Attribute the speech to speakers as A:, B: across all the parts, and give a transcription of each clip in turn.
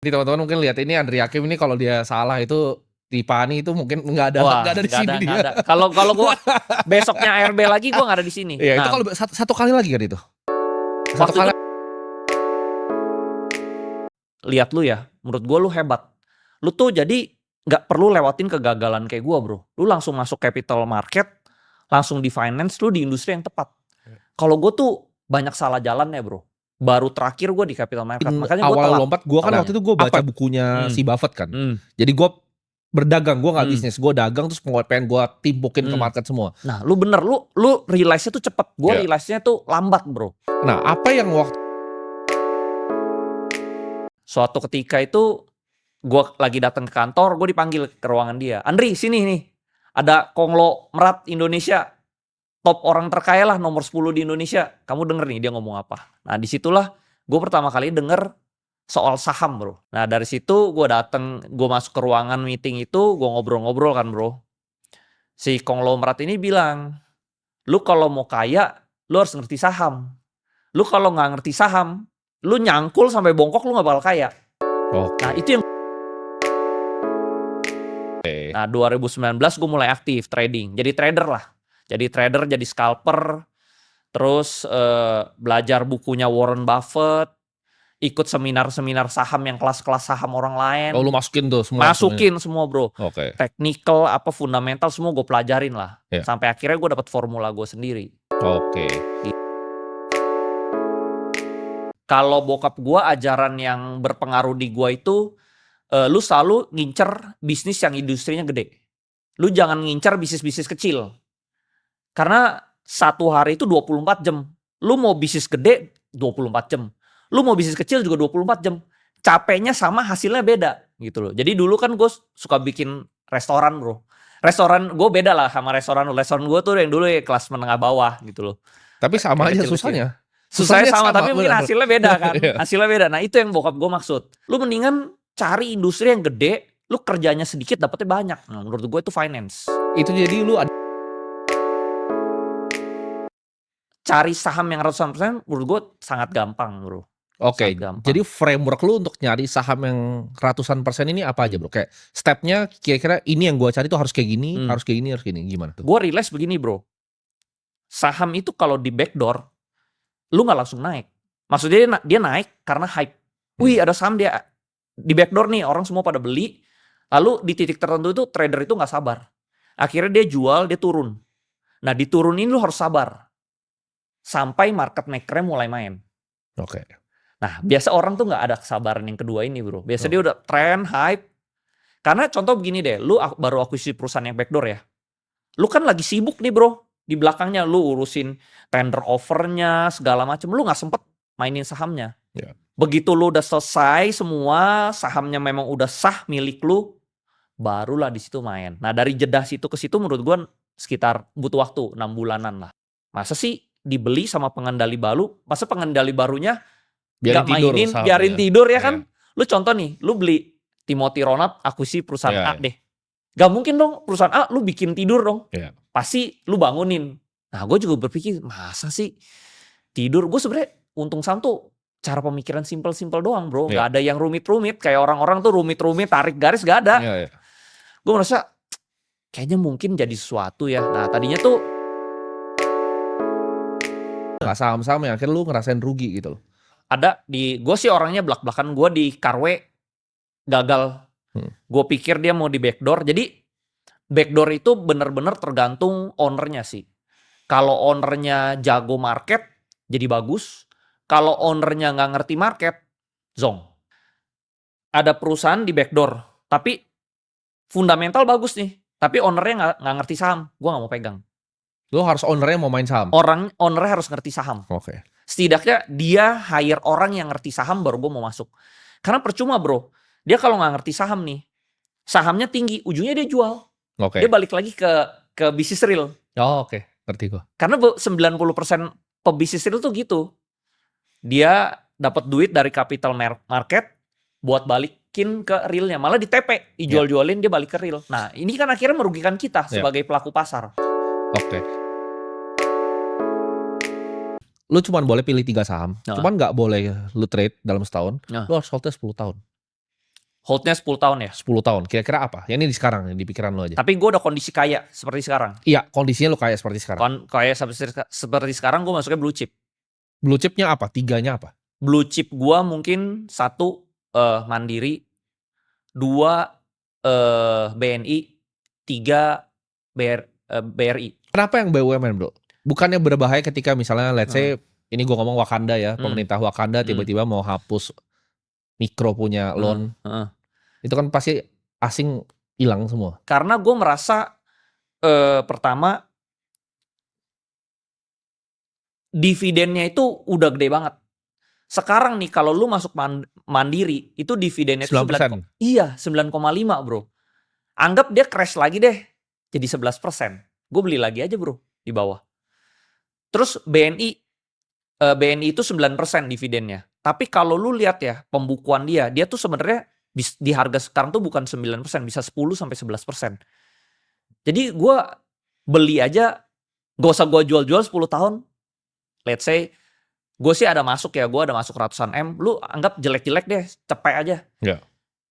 A: Jadi teman-teman mungkin lihat ini Andri Hakim ini kalau dia salah itu Tipani itu mungkin nggak
B: Wah,
A: ada di sini
B: nggak
A: dia.
B: ada. Kalau gua besoknya ARB lagi gua nggak ada di sini.
A: Iya, itu
B: Nah,
A: kalau satu kali lagi kan itu? Satu
B: waktu
A: kali
B: itu lihat lu ya, menurut gua lu hebat. Lu tuh jadi nggak perlu lewatin kegagalan kayak gua, Bro. Lu langsung masuk capital market, langsung di finance, lu di industri yang tepat. Kalau gua tuh banyak salah jalannya, Bro. Baru terakhir gua di capital market, makanya gua
A: awal
B: telat.
A: lompat gua kan
B: Nah,
A: waktu itu gua baca
B: apa?
A: bukunya si Buffett kan.
B: Hmm,
A: Jadi gua berdagang, gua nggak
B: hmm,
A: bisnis, gua dagang terus pengen gua timpukin ke
B: hmm.
A: market semua.
B: Nah, lu bener, lu realize-nya tuh cepet. Gua
A: Iya.
B: realize-nya tuh lambat, Bro.
A: Nah, apa yang waktu
B: Suatu ketika itu gue lagi datang ke kantor, gue dipanggil ke ruangan dia. Andri, sini nih. Ada konglomerat Indonesia. Top orang terkaya lah, nomor 10 di Indonesia. Kamu denger nih dia ngomong apa. Nah, disitulah gue pertama kali denger soal saham, Bro. Nah, dari situ gue masuk ke ruangan meeting itu, gue ngobrol-ngobrol kan, Bro. Si konglomerat ini bilang, lu kalau mau kaya, lu harus ngerti saham. Lu kalau nggak ngerti saham, lu nyangkul sampai bongkok, lu nggak bakal kaya. Nah, itu yang Nah, 2019 gue mulai aktif trading. Jadi trader lah. Jadi trader, jadi scalper. Terus belajar bukunya Warren Buffett. Ikut seminar-seminar saham yang kelas-kelas saham orang lain.
A: lu masukin tuh semua?
B: Masukin semua, Bro.
A: Oke.
B: Technical, fundamental, semua gue pelajarin lah.
A: Yeah.
B: Sampai akhirnya gue dapat formula gue sendiri.
A: Oke.
B: Kalau bokap gue ajaran yang berpengaruh di gue itu, lu selalu ngincer bisnis yang industrinya gede. Lu jangan ngincer bisnis-bisnis kecil. Karena satu hari itu 24 jam. Lu mau bisnis gede 24 jam. Lu mau bisnis kecil juga 24 jam. Capeknya sama, hasilnya beda gitu loh. Jadi dulu kan gue suka bikin restoran, Bro. Restoran gue beda lah sama restoran. Restoran gue tuh yang dulu ya kelas menengah bawah gitu loh.
A: Tapi sama aja
B: kecil-kecil.
A: susahnya.
B: Susahnya sama, tapi mungkin hasilnya beda kan.
A: Iya.
B: Hasilnya beda. Nah, itu yang bokap gue maksud. Lu mendingan cari industri yang gede, lu kerjanya sedikit dapetnya banyak. Nah, menurut gue itu finance.
A: Itu jadi lu
B: Cari saham yang ratusan persen menurut gue sangat gampang, Bro.
A: Oke,
B: Sangat gampang.
A: jadi framework lu untuk nyari saham yang ratusan persen ini apa aja, Bro? Kayak stepnya kira-kira ini yang gua cari tuh harus kayak gini, harus kayak gini, harus gini. Gimana tuh?
B: Gue realize begini, Bro. Saham itu kalau di backdoor, lu nggak langsung naik. Maksudnya dia naik karena hype. Wih, ada saham dia di backdoor nih, orang semua pada beli. Lalu di titik tertentu itu trader itu nggak sabar. Akhirnya dia jual, dia turun. Nah, diturunin lu harus sabar. Sampai market maker-nya mulai main.
A: Oke.
B: Nah, biasa orang tuh nggak ada kesabaran yang kedua ini, Bro. Biasa dia udah trend, hype. Karena contoh begini deh, lu baru akuisisi perusahaan yang backdoor ya. Lu kan lagi sibuk nih, Bro. Di belakangnya lu urusin tender offernya, segala macam. Lu nggak sempet mainin sahamnya.
A: Yeah.
B: Begitu lu udah selesai semua, sahamnya memang udah sah milik lu, barulah di situ main. Nah, dari jeda situ ke situ menurut gua sekitar butuh waktu 6 bulanan lah. Masa sih dibeli sama pengendali baru, masa pengendali barunya nggak mainin, biarin tidur ya kan? Lu contoh nih, lu beli Timothy Ronald akuisisi perusahaan A deh. Gak mungkin dong perusahaan A lu bikin tidur dong. Pasti lu bangunin. Nah, gue juga berpikir, masa sih tidur? Gue sebenarnya untung saham tuh cara pemikiran simpel-simpel doang, Bro. Gak ada yang rumit-rumit. Kayak orang-orang tuh rumit-rumit, tarik garis, gak ada. Gue merasa kayaknya mungkin jadi sesuatu ya. Nah, tadinya tuh
A: nggak saham-saham yang akhirnya lu ngerasain rugi gitu loh.
B: Ada gue sih orangnya belak-belakan. Gue di Carwe gagal. Gue pikir dia mau di backdoor. Jadi backdoor itu bener-bener tergantung ownernya sih. Kalau ownernya jago market, jadi bagus. Kalau ownernya nggak ngerti market, zong. Ada perusahaan di backdoor, tapi fundamental bagus nih. Tapi ownernya nggak ngerti saham, gue nggak mau pegang.
A: Lo harus ownernya mau main saham?
B: Ownernya harus ngerti saham.
A: Oke.
B: Setidaknya dia hire orang yang ngerti saham baru gue mau masuk. Karena percuma, Bro. Dia kalau nggak ngerti saham nih, sahamnya tinggi, ujungnya dia jual.
A: Oke.
B: Dia balik lagi ke bisnis real.
A: Oh, oke. Ngerti gue.
B: Karena 90% pebisnis real tuh gitu. Dia dapat duit dari capital market buat balikin ke realnya. Malah di TP, dijual-jualin dia balik ke real. Nah, ini kan akhirnya merugikan kita sebagai pelaku pasar.
A: Oke. Lu cuma boleh pilih 3 saham. Cuman nggak boleh lu trade dalam setahun. Lu harus holdnya 10 tahun.
B: Holdnya 10 tahun ya.
A: 10 tahun. Kira-kira apa? Ya ini di sekarang, di pikiran lo aja.
B: Tapi gue udah kondisi kaya seperti sekarang.
A: Iya, kondisinya lo kayak seperti sekarang.
B: Kayak seperti sekarang gue masuknya blue chip.
A: Blue chipnya apa? Tiganya apa?
B: Blue chip gue mungkin 1 Mandiri, 2 BNI, 3 BRI.
A: Kenapa yang BUMN bro? Bukannya berbahaya ketika misalnya let's say, ini gue ngomong Wakanda ya, pemerintah Wakanda tiba-tiba mau hapus mikro punya loan. Itu kan pasti asing hilang semua.
B: Karena gue merasa pertama dividennya itu udah gede banget. Sekarang nih kalau lu masuk Mandiri itu dividennya itu
A: 9%.
B: 9,5 bro. Anggap dia crash lagi deh jadi 11%. Gue beli lagi aja bro di bawah. Terus BNI itu 9% dividennya. Tapi kalau lu lihat ya pembukuan dia tuh sebenarnya di harga sekarang tuh bukan 9%, bisa 10-11%. Jadi gue beli aja, gak usah gue jual-jual 10 tahun. Let's say gue sih ada masuk ya, gue ada masuk ratusan M. Lu anggap jelek-jelek deh, cepet aja.
A: Ya.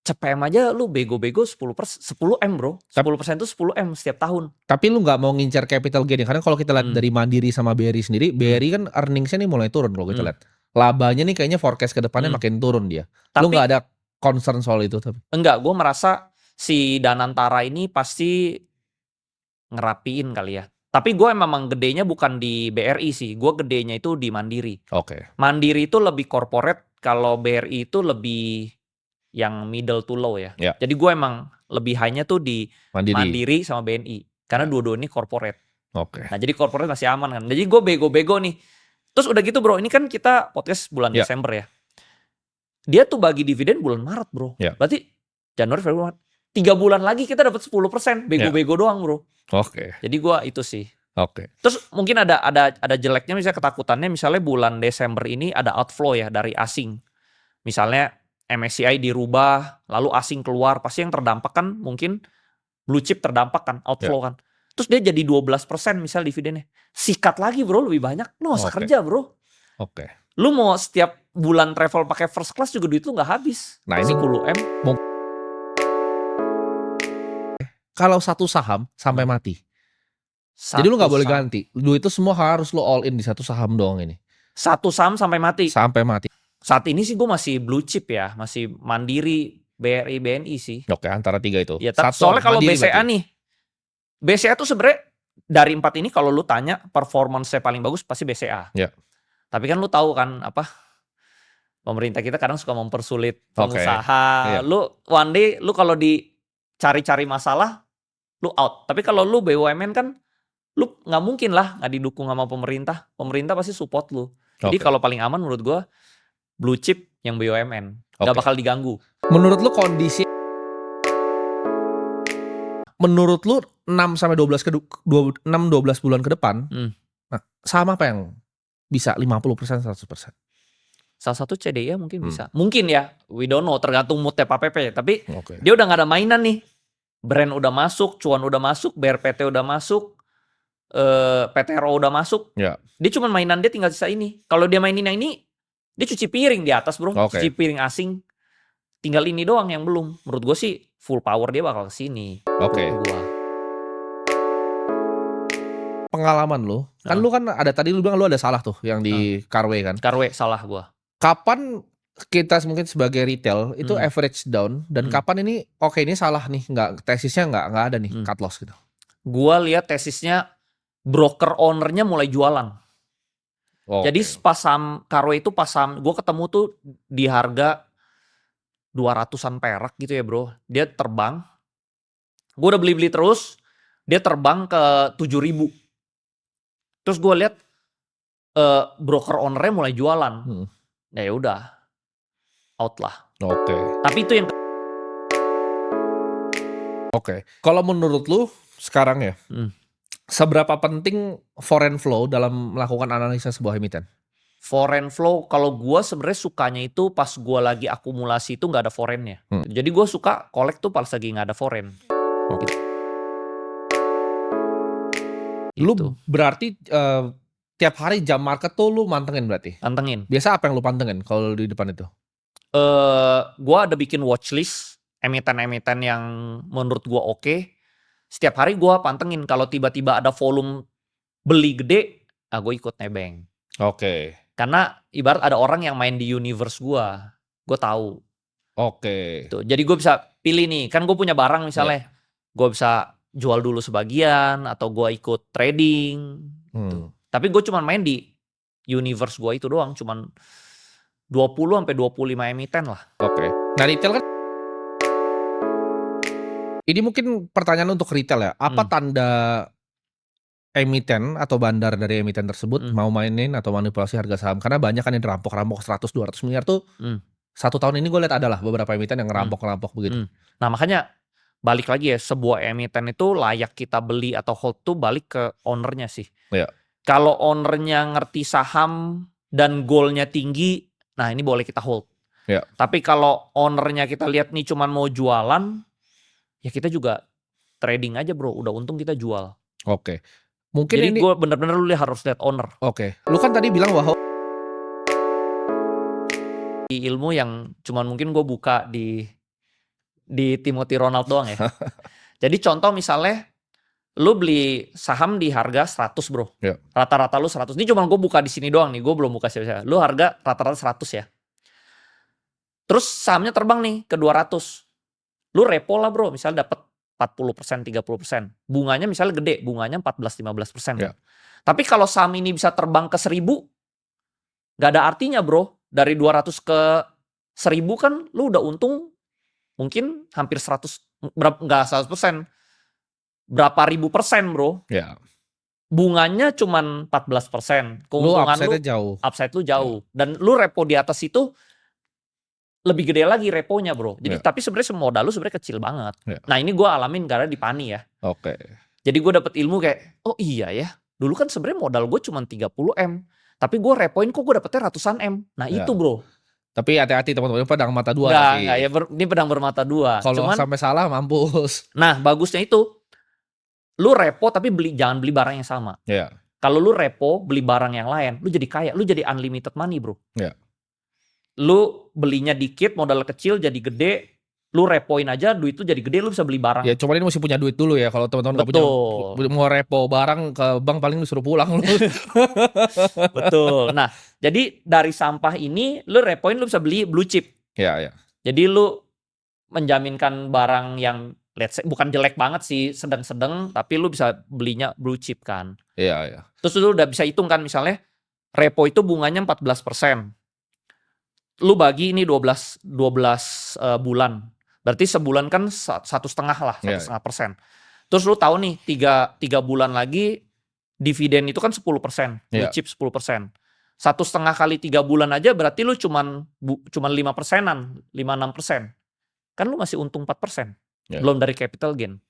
B: Cepet M aja lu bego-bego 10 M bro. 10% itu 10 M setiap tahun.
A: Tapi lu gak mau ngincar capital gain. Karena kalau kita lihat dari Mandiri sama BRI sendiri, BRI kan earningsnya nih mulai turun kalau kita lihat. Labanya nih kayaknya forecast ke depannya makin turun dia. Lu gak ada concern soal itu?
B: Enggak, gue merasa si Danantara ini pasti ngerapiin kali ya. Tapi gue memang gedenya bukan di BRI sih. Gue gedenya itu di Mandiri.
A: Oke.
B: Mandiri itu lebih corporate. Kalau BRI itu lebih yang middle to low ya. Jadi gue emang lebih high-nya tuh di Mandiri sama BNI. Karena dua-dua ini corporate.
A: Oke.
B: Nah jadi corporate masih aman kan. Jadi gue bego-bego nih. Terus udah gitu bro, ini kan kita podcast bulan Desember ya. Dia tuh bagi dividen bulan Maret bro. Berarti Januari, Februari, 3 bulan lagi kita dapat 10%. Bego-bego doang bro.
A: Oke.
B: Jadi gue itu sih.
A: Oke.
B: Terus mungkin ada jeleknya, misalnya ketakutannya, misalnya bulan Desember ini ada outflow ya dari asing. Misalnya MSCI dirubah, lalu asing keluar, pasti yang terdampak kan mungkin blue chip terdampak kan, outflow kan. Terus dia jadi 12% misal dividennya. Sikat lagi bro, lebih banyak. Lu gak usah kerja bro.
A: Oke.
B: Lu mau setiap bulan travel pakai first class juga duit lu gak habis.
A: Nah ini
B: 10 M.
A: Kalau satu saham sampai mati. Jadi lu gak boleh ganti. Duit itu semua harus lu all in di satu saham doang ini.
B: Satu saham sampai mati? Sampai
A: mati.
B: Saat ini sih gue masih blue chip ya. Masih Mandiri, BRI, BNI sih.
A: Oke, antara 3 itu.
B: Ya, soalnya kalau BCA nih. BCA tuh sebenarnya dari 4 ini kalau lu tanya performance-nya paling bagus pasti BCA. Tapi kan lu tahu kan apa? Pemerintah kita kadang suka mempersulit pengusaha. Lu one day lu kalau dicari-cari masalah lu out. Tapi kalau lu BUMN kan lu nggak mungkin lah nggak didukung sama pemerintah. Pemerintah pasti support lu. Jadi kalau paling aman menurut gua blue chip yang BUMN. Nggak bakal diganggu.
A: Menurut lu kondisi, menurut lu 6-12 bulan ke depan, nah, saham apa yang bisa 50%, 100%?
B: Salah satu CDI mungkin bisa. Mungkin ya, we don't know, tergantung moodnya Pak Pepe. Tapi dia udah gak ada mainan nih. Brand udah masuk, cuan udah masuk, BRPT udah masuk, PTRO udah masuk. Dia cuma mainan dia tinggal sisa ini. Kalau dia mainin yang ini, dia cuci piring di atas bro. Cuci piring asing. Tinggal ini doang yang belum. Menurut gue sih full power dia bakal kesini.
A: Pengalaman lu, kan lu kan ada tadi lu bilang lu ada salah tuh yang di Carway kan?
B: Carway salah gue.
A: Kapan kita mungkin sebagai retail itu average down dan kapan ini ini salah nih, tesisnya nggak ada nih cut loss gitu?
B: Gua lihat tesisnya broker ownernya mulai jualan. Jadi pas saham Carway itu pas saham gue ketemu tuh di harga 200-an perak gitu ya bro. Dia terbang. Gue udah beli-beli terus. Dia terbang ke 7.000. Terus gue lihat broker ownernya mulai jualan. Ya udah, out lah. Tapi itu yang.
A: Kalau menurut lu sekarang ya, seberapa penting foreign flow dalam melakukan analisa sebuah emiten?
B: Foreign flow, kalau gue sebenarnya sukanya itu pas gue lagi akumulasi itu nggak ada foreignnya. Jadi gue suka collect tuh pas lagi nggak ada foreign.
A: Lu berarti tiap hari jam market tuh lu mantengin berarti?
B: Pantengin.
A: Biasa apa yang lu pantengin kalau di depan itu?
B: Gue ada bikin watchlist. emiten-emiten yang menurut gua oke. Setiap hari gua pantengin kalau tiba-tiba ada volume beli gede, gue ikut nebeng.
A: Oke.
B: Karena ibarat ada orang yang main di universe gua tahu.
A: Oke.
B: Tuh, jadi gue bisa pilih nih, kan gue punya barang misalnya, gue bisa jual dulu sebagian atau gue ikut trading. Tuh. Tapi gue cuma main di universe gue itu doang, cuman 20 sampai 25 emiten lah.
A: Oke. Nah, retail kan ini mungkin pertanyaan untuk retail ya. Apa tanda emiten atau bandar dari emiten tersebut mau mainin atau manipulasi harga saham? Karena banyak kan yang dirampok-rampok 100-200 miliar tuh. 1 tahun ini gue lihat adalah beberapa emiten yang ngerampok-ngerampok begitu.
B: Nah makanya balik lagi ya, sebuah emiten itu layak kita beli atau hold tuh balik ke ownernya sih.
A: Iya.
B: Kalau ownernya ngerti saham dan goalnya tinggi, nah ini boleh kita hold.
A: Iya.
B: Tapi kalau ownernya kita lihat nih cuman mau jualan, ya kita juga trading aja bro, udah untung kita jual.
A: Oke. Mungkin
B: jadi
A: ini
B: gue bener-bener lu harus lihat owner.
A: Oke. Lu kan tadi bilang bahwa
B: ilmu yang cuman mungkin gue buka di Timothy Ronald doang ya. Jadi contoh misalnya lu beli saham di harga 100 bro.
A: Ya.
B: Rata-rata lu 100. Ini cuma gue buka di sini doang nih. Gue belum buka siapa-siapa. Lu harga rata-rata 100 ya. Terus sahamnya terbang nih ke 200. Lu repo lah bro. Misalnya dapat 40%, 30%. Bunganya misalnya gede. Bunganya 14-15%.
A: Ya.
B: Tapi kalau saham ini bisa terbang ke 1000. Gak ada artinya bro. Dari 200 ke 1000 kan lu udah untung mungkin hampir 100. Enggak 100%. Berapa ribu persen bro.
A: Ya.
B: Bunganya cuman 14%. Keuntungan upside lu jauh. Ya. Dan lu repo di atas itu lebih gede lagi reponya bro. Jadi tapi sebenarnya modal lu sebenarnya kecil banget. Ya. Nah ini gue alamin karena di Pani ya.
A: Oke.
B: Jadi gue dapet ilmu kayak, oh iya ya. Dulu kan sebenarnya modal gue cuman 30M. Tapi gue repoin kok gue dapetnya ratusan M. Nah itu bro.
A: Tapi hati-hati teman-teman, pedang mata dua.
B: Enggak ya, ini pedang bermata dua.
A: Kalau sampai salah mampus.
B: Nah bagusnya itu, lu repo tapi jangan beli barang yang sama.
A: Yeah.
B: Kalau lu repo beli barang yang lain, lu jadi kaya, lu jadi unlimited money bro.
A: Yeah.
B: Lu belinya dikit, modal kecil jadi gede, lu repoin aja duit lu jadi gede, lu bisa beli barang.
A: Ya cuma ini mesti punya duit dulu ya. Kalau teman-teman nggak punya, mau repo barang ke bank paling disuruh pulang.
B: Betul. Nah jadi dari sampah ini lu repoin lu bisa beli blue chip.
A: Ya ya.
B: Jadi lu menjaminkan barang yang let's say, bukan jelek banget sih, sedang-sedang, tapi lu bisa belinya blue chip kan.
A: Iya, iya.
B: Terus lu udah bisa hitung kan misalnya, repo itu bunganya 14%. Lu bagi ini 12 bulan. Berarti sebulan kan 1,5 lah, 1,5%. Terus lu tahu nih, 3 bulan lagi, dividen itu kan 10%. Blue chip 10%. 1,5 kali 3 bulan aja berarti lu cuman 5%-an, 5-6%. Kan lu masih untung 4%. Belum dari capital gain.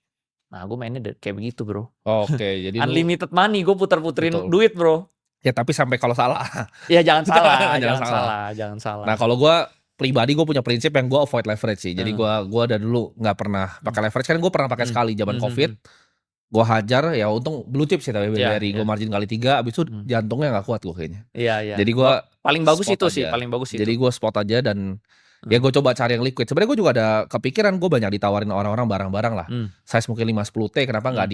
B: Nah gue mainnya kayak begitu bro.
A: Oke. Jadi
B: unlimited money, gue puter-puterin duit bro.
A: Ya tapi sampai kalau salah.
B: Ya jangan salah. Jangan salah.
A: Nah kalau gue pribadi gue punya prinsip yang gue avoid leverage sih. Jadi gue dari dulu gak pernah pakai leverage. Kan gue pernah pakai sekali zaman covid. Gue hajar ya untung blue chip sih tapi BBRI. Gue margin kali 3. Abis itu jantungnya gak kuat gue kayaknya.
B: Iya.
A: Jadi gue
B: paling bagus itu aja. Paling bagus itu.
A: Jadi gue spot aja dan ya gue coba cari yang liquid. Sebenarnya gue juga ada kepikiran, gue banyak ditawarin orang-orang barang-barang lah. Size mungkin 5-10T, kenapa nggak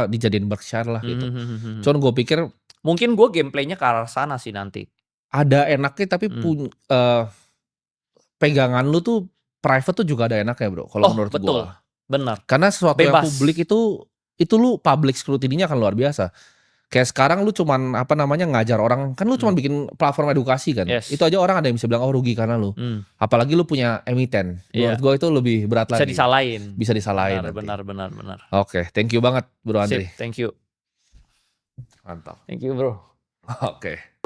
A: dijadiin Berkshire lah gitu. Cuman gue pikir
B: mungkin gue gameplaynya ke arah sana sih nanti.
A: Ada enaknya tapi pegangan lu tuh private tuh juga ada enaknya bro. Kalau menurut gue.
B: Betul, benar.
A: Karena sesuatu yang publik itu lu public scrutiny-nya kan luar biasa. Kayak sekarang lu cuman ngajar orang, kan lu cuman bikin platform edukasi kan. Itu aja orang ada yang bisa bilang oh rugi karena lu. Apalagi lu punya emiten. Menurut gue itu lebih berat lagi. Bisa disalahin.
B: Benar.
A: Oke, thank you banget Bro Andri.
B: Thank you.
A: Mantap.
B: Thank you bro.
A: Oke.